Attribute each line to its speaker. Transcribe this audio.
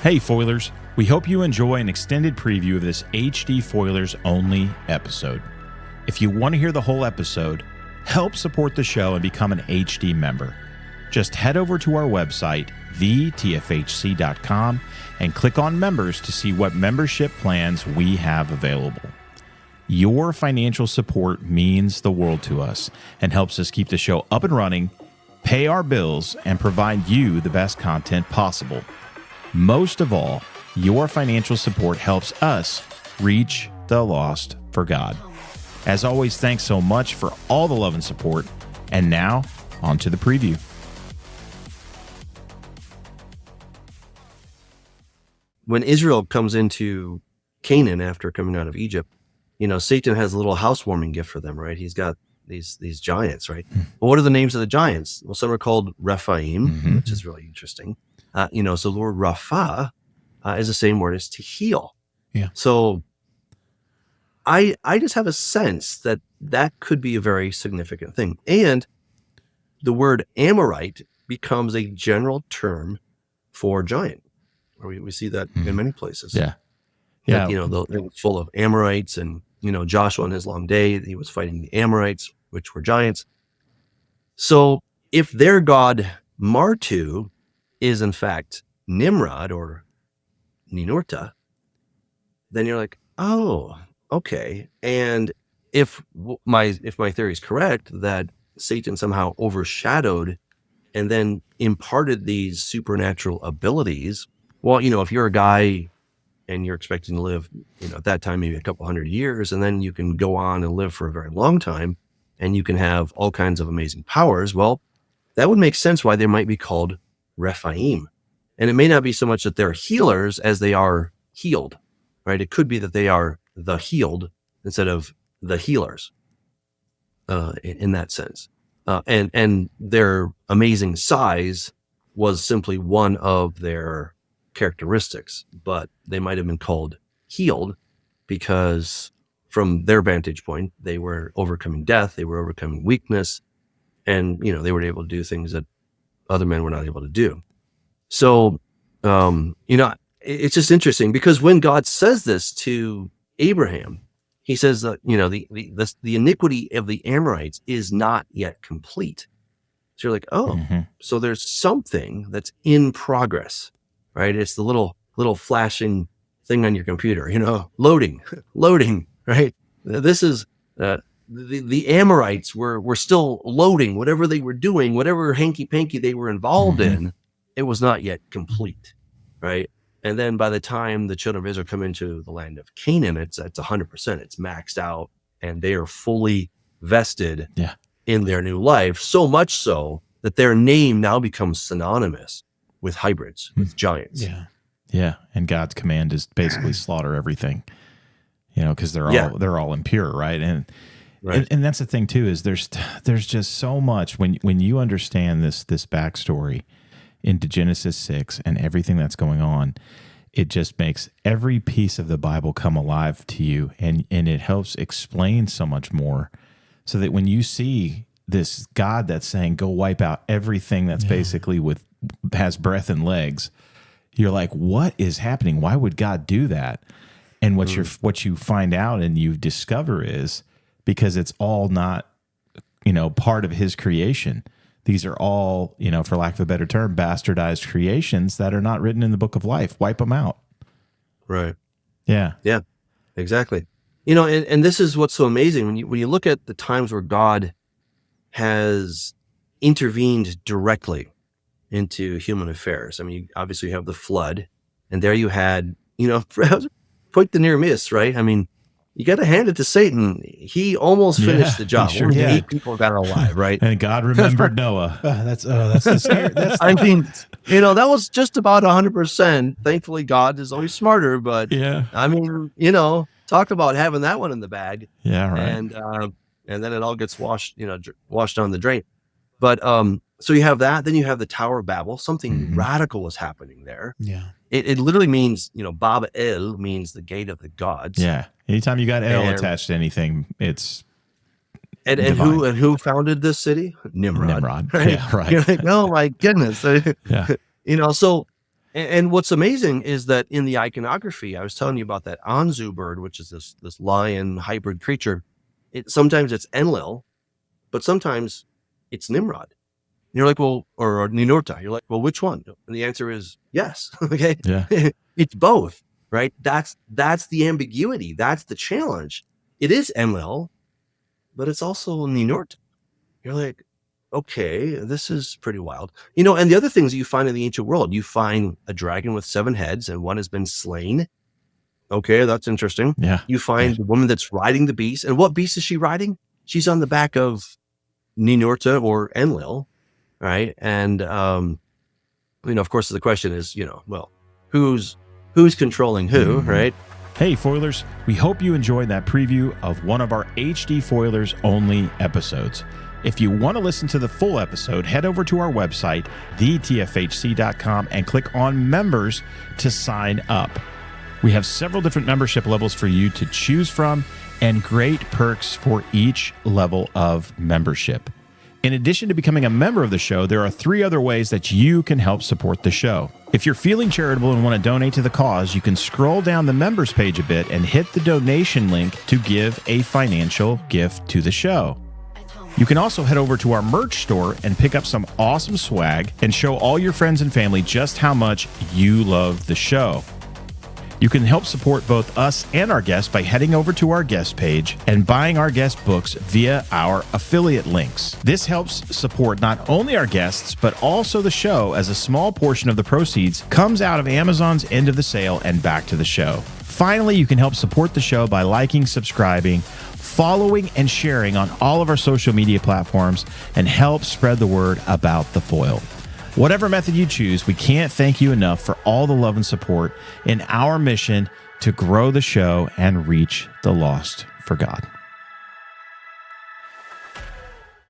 Speaker 1: Hey Foilers, we hope you enjoy an extended preview of this HD Foilers only episode. If you want to hear the whole episode, help support the show and become an HD member. Just head over to our website, thetfhc.com, and click on members to see what membership plans we have available. Your financial support means the world to us and helps us keep the show up and running, pay our bills, and provide you the best content possible. Most of all, your financial support helps us reach the lost for God. As always, thanks so much for all the love and support. And now, on to the preview.
Speaker 2: When Israel comes into Canaan after coming out of Egypt, Satan has a little housewarming gift for them, right? He's got these giants, right? Well, what are the names of the giants? Well, some are called Rephaim, which is really interesting. So the word Rapha is the same word as to heal.
Speaker 1: Yeah.
Speaker 2: So I just have a sense that could be a very significant thing. And the word Amorite becomes a general term for giant. We see that in many places.
Speaker 1: Yeah.
Speaker 2: That, it was full of Amorites, and, Joshua in his long day, he was fighting the Amorites, which were giants. So if their god Martu is in fact Nimrod or Ninurta, then you're like, oh, okay. And if my theory is correct, that Satan somehow overshadowed and then imparted these supernatural abilities, well, if you're a guy and you're expecting to live, at that time, maybe a couple hundred years, and then you can go on and live for a very long time, and you can have all kinds of amazing powers, well, that would make sense why they might be called Rephaim. And it may not be so much that they're healers as they are healed, right? It could be that they are the healed instead of the healers, in that sense. And their amazing size was simply one of their characteristics, but they might have been called healed because from their vantage point, they were overcoming death, they were overcoming weakness, and, they were able to do things that other men were not able to do. So, it's just interesting because when God says this to Abraham, he says that, the iniquity of the Amorites is not yet complete. So you're like, so there's something that's in progress, right? It's the little flashing thing on your computer, loading, right? This is, the Amorites were still loading whatever they were doing, whatever hanky-panky they were involved in. It was not yet complete, right? And then by the time the children of Israel come into the land of Canaan, it's 100%. It's maxed out, and they are fully vested in their new life. So much so that their name now becomes synonymous with hybrids, with giants.
Speaker 1: Yeah. And God's command is basically slaughter everything, because they're all impure, right? And that's the thing too, is there's just so much when you understand this backstory into Genesis 6 and everything that's going on, it just makes every piece of the Bible come alive to you, and it helps explain so much more, so that when you see this God that's saying, go wipe out everything that's basically has breath and legs, you're like, what is happening? Why would God do that? And what you find out and you discover is because it's all not, part of his creation. These are all, for lack of a better term, bastardized creations that are not written in the book of life. Wipe them out.
Speaker 2: Right.
Speaker 1: Yeah.
Speaker 2: Yeah, exactly. And this is what's so amazing when you look at the times where God has intervened directly into human affairs. I mean, obviously you have the flood, and there you had, quite the near miss, right? I mean, you got to hand it to Satan. He almost finished the job.
Speaker 1: Sure
Speaker 2: 8 people got alive, right?
Speaker 1: And God remembered Noah.
Speaker 3: That's the scary.
Speaker 2: I mean, that was just about 100%. Thankfully, God is always smarter, but I mean, talk about having that one in the bag.
Speaker 1: Yeah, right.
Speaker 2: And then it all gets washed down the drain. But so you have that. Then you have the Tower of Babel. Something radical is happening there.
Speaker 3: Yeah.
Speaker 2: It literally means, Bab El means the gate of the gods.
Speaker 1: Yeah. Anytime you got El attached to anything, it's
Speaker 2: and who founded this city? Nimrod.
Speaker 1: Right? Yeah, right.
Speaker 2: You're like, oh my goodness.
Speaker 1: Yeah.
Speaker 2: So And what's amazing is that in the iconography, I was telling you about that Anzu bird, which is this lion hybrid creature. Sometimes it's Enlil, but sometimes it's Nimrod. And you're like, well, or Ninurta. You're like, well, which one? And the answer is yes. Okay.
Speaker 1: Yeah.
Speaker 2: It's both, right? That's the ambiguity. That's the challenge. It is Enlil, but it's also Ninurta. You're like, okay, this is pretty wild. And the other things that you find in the ancient world, you find a dragon with 7 heads and one has been slain. Okay, that's interesting.
Speaker 1: Yeah.
Speaker 2: You find the woman that's riding the beast. And what beast is she riding? She's on the back of Ninurta or Enlil, right? And, of course, the question is, well, who's controlling who, right?
Speaker 1: Hey, Foilers, we hope you enjoyed that preview of one of our HD Foilers only episodes. If you want to listen to the full episode, head over to our website, thetfhc.com, and click on Members to sign up. We have several different membership levels for you to choose from and great perks for each level of membership. In addition to becoming a member of the show, there are 3 other ways that you can help support the show. If you're feeling charitable and want to donate to the cause, you can scroll down the members page a bit and hit the donation link to give a financial gift to the show. You can also head over to our merch store and pick up some awesome swag and show all your friends and family just how much you love the show. You can help support both us and our guests by heading over to our guest page and buying our guest books via our affiliate links. This helps support not only our guests, but also the show, as a small portion of the proceeds comes out of Amazon's end of the sale and back to the show. Finally, you can help support the show by liking, subscribing, following, and sharing on all of our social media platforms, and help spread the word about the foil. Whatever method you choose, we can't thank you enough for all the love and support in our mission to grow the show and reach the lost for God.